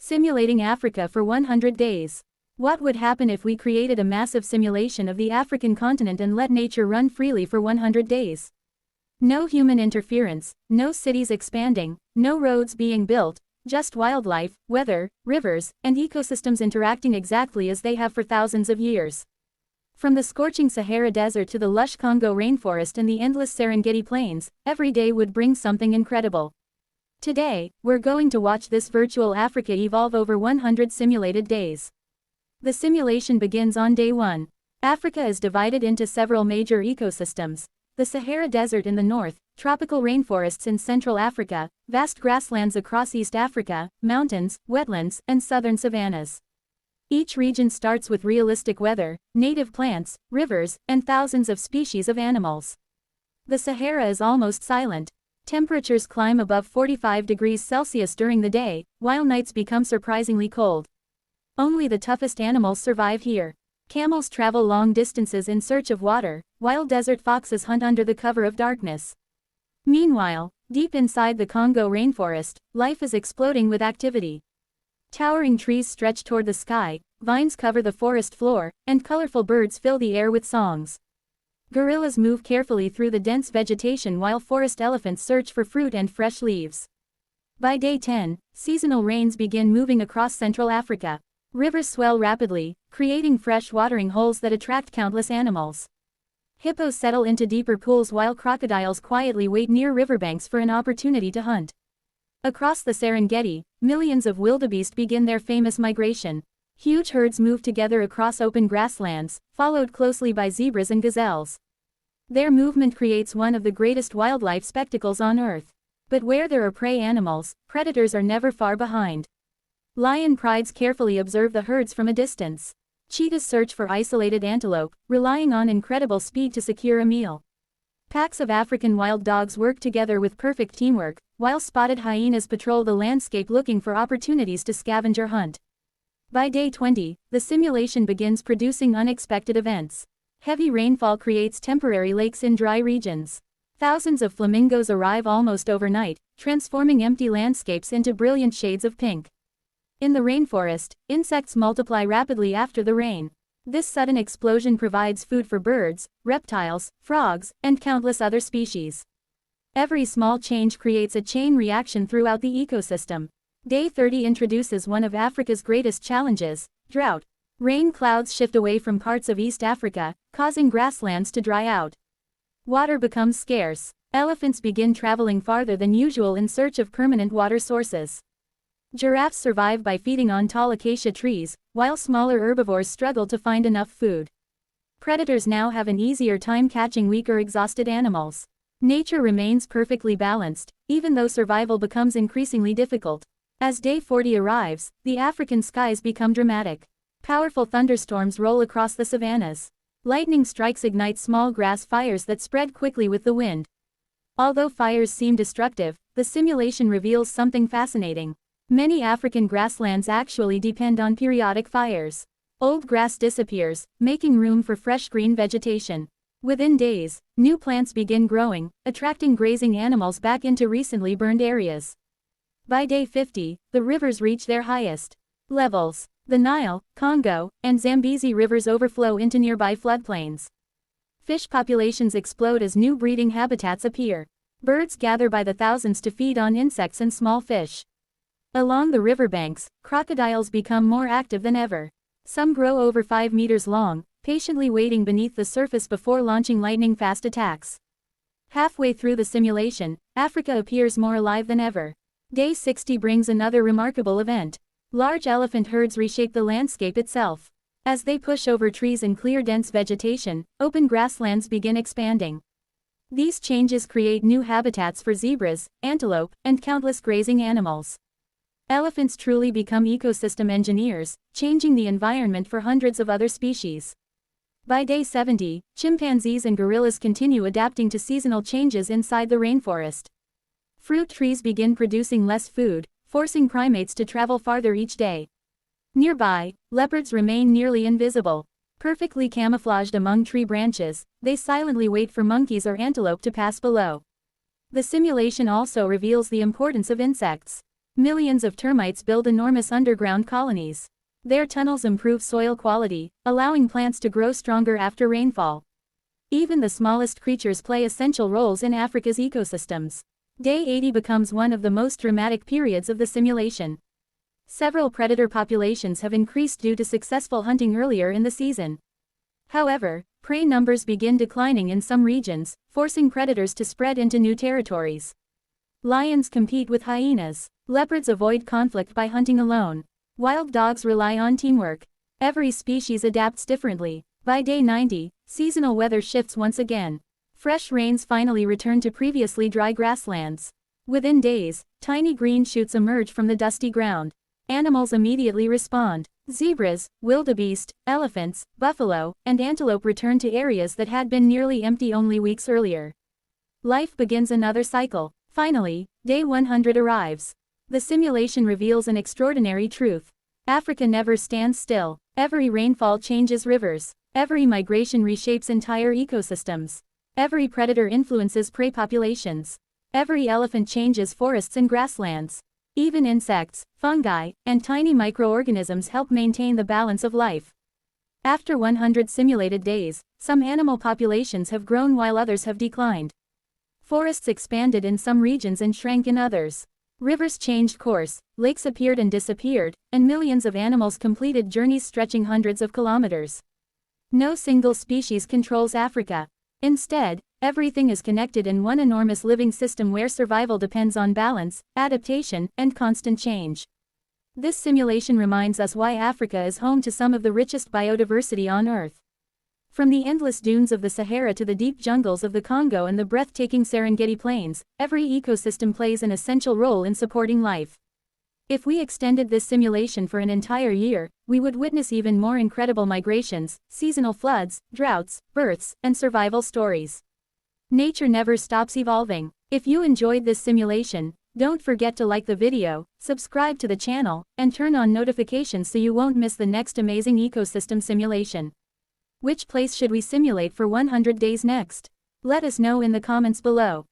Simulating Africa for 100 days. What would happen if we created a massive simulation of the African continent and let nature run freely for 100 days? No human interference, no cities expanding, no roads being built, just wildlife, weather, rivers, and ecosystems interacting exactly as they have for thousands of years. From the scorching Sahara Desert to the lush Congo rainforest and the endless Serengeti plains, every day would bring something incredible. Today, we're going to watch this virtual Africa evolve over 100 simulated days. The simulation begins on day 1. Africa is divided into several major ecosystems: the Sahara Desert in the north, tropical rainforests in Central Africa, vast grasslands across East Africa, mountains, wetlands, and southern savannas. Each region starts with realistic weather, native plants, rivers, and thousands of species of animals. The Sahara is almost silent. Temperatures climb above 45 degrees Celsius during the day, while nights become surprisingly cold. Only the toughest animals survive here. Camels travel long distances in search of water, while desert foxes hunt under the cover of darkness. Meanwhile, deep inside the Congo rainforest, life is exploding with activity. Towering trees stretch toward the sky, vines cover the forest floor, and colorful birds fill the air with songs. Gorillas move carefully through the dense vegetation while forest elephants search for fruit and fresh leaves. By day 10, seasonal rains begin moving across Central Africa. Rivers swell rapidly, creating fresh watering holes that attract countless animals. Hippos settle into deeper pools while crocodiles quietly wait near riverbanks for an opportunity to hunt. Across the Serengeti, millions of wildebeest begin their famous migration. Huge herds move together across open grasslands, followed closely by zebras and gazelles. Their movement creates one of the greatest wildlife spectacles on Earth. But where there are prey animals, predators are never far behind. Lion prides carefully observe the herds from a distance. Cheetahs search for isolated antelope, relying on incredible speed to secure a meal. Packs of African wild dogs work together with perfect teamwork, while spotted hyenas patrol the landscape looking for opportunities to scavenge or hunt. By day 20, the simulation begins producing unexpected events. Heavy rainfall creates temporary lakes in dry regions. Thousands of flamingos arrive almost overnight, transforming empty landscapes into brilliant shades of pink. In the rainforest, insects multiply rapidly after the rain. This sudden explosion provides food for birds, reptiles, frogs, and countless other species. Every small change creates a chain reaction throughout the ecosystem. Day 30 introduces one of Africa's greatest challenges: drought. Rain clouds shift away from parts of East Africa, causing grasslands to dry out. Water becomes scarce. Elephants begin traveling farther than usual in search of permanent water sources. Giraffes survive by feeding on tall acacia trees, while smaller herbivores struggle to find enough food. Predators now have an easier time catching weak or exhausted animals. Nature remains perfectly balanced, even though survival becomes increasingly difficult. As day 40 arrives, the African skies become dramatic. Powerful thunderstorms roll across the savannas. Lightning strikes ignite small grass fires that spread quickly with the wind. Although fires seem destructive, the simulation reveals something fascinating. Many African grasslands actually depend on periodic fires. Old grass disappears, making room for fresh green vegetation. Within days, new plants begin growing, attracting grazing animals back into recently burned areas. By day 50, the rivers reach their highest levels. The Nile, Congo, and Zambezi rivers overflow into nearby floodplains. Fish populations explode as new breeding habitats appear. Birds gather by the thousands to feed on insects and small fish. Along the riverbanks, crocodiles become more active than ever. Some grow over 5 meters long, patiently waiting beneath the surface before launching lightning-fast attacks. Halfway through the simulation, Africa appears more alive than ever. Day 60 brings another remarkable event. Large elephant herds reshape the landscape itself. As they push over trees and clear dense vegetation, open grasslands begin expanding. These changes create new habitats for zebras, antelope, and countless grazing animals. Elephants truly become ecosystem engineers, changing the environment for hundreds of other species. By day 70, chimpanzees and gorillas continue adapting to seasonal changes inside the rainforest. Fruit trees begin producing less food, forcing primates to travel farther each day. Nearby, leopards remain nearly invisible. Perfectly camouflaged among tree branches, they silently wait for monkeys or antelope to pass below. The simulation also reveals the importance of insects. Millions of termites build enormous underground colonies. Their tunnels improve soil quality, allowing plants to grow stronger after rainfall. Even the smallest creatures play essential roles in Africa's ecosystems. Day 80 becomes one of the most dramatic periods of the simulation. Several predator populations have increased due to successful hunting earlier in the season. However, prey numbers begin declining in some regions, forcing predators to spread into new territories. Lions compete with hyenas. Leopards avoid conflict by hunting alone. Wild dogs rely on teamwork. Every species adapts differently. By day 90, seasonal weather shifts once again. Fresh rains finally return to previously dry grasslands. Within days, tiny green shoots emerge from the dusty ground. Animals immediately respond. Zebras, wildebeest, elephants, buffalo, and antelope return to areas that had been nearly empty only weeks earlier. Life begins another cycle. Finally, day 100 arrives. The simulation reveals an extraordinary truth. Africa never stands still. Every rainfall changes rivers. Every migration reshapes entire ecosystems. Every predator influences prey populations. Every elephant changes forests and grasslands. Even insects, fungi, and tiny microorganisms help maintain the balance of life. After 100 simulated days, some animal populations have grown while others have declined. Forests expanded in some regions and shrank in others. Rivers changed course, lakes appeared and disappeared, and millions of animals completed journeys stretching hundreds of kilometers. No single species controls Africa. Instead, everything is connected in one enormous living system where survival depends on balance, adaptation, and constant change. This simulation reminds us why Africa is home to some of the richest biodiversity on Earth. From the endless dunes of the Sahara to the deep jungles of the Congo and the breathtaking Serengeti plains, every ecosystem plays an essential role in supporting life. If we extended this simulation for an entire year, we would witness even more incredible migrations, seasonal floods, droughts, births, and survival stories. Nature never stops evolving. If you enjoyed this simulation, don't forget to like the video, subscribe to the channel, and turn on notifications so you won't miss the next amazing ecosystem simulation. Which place should we simulate for 100 days next? Let us know in the comments below.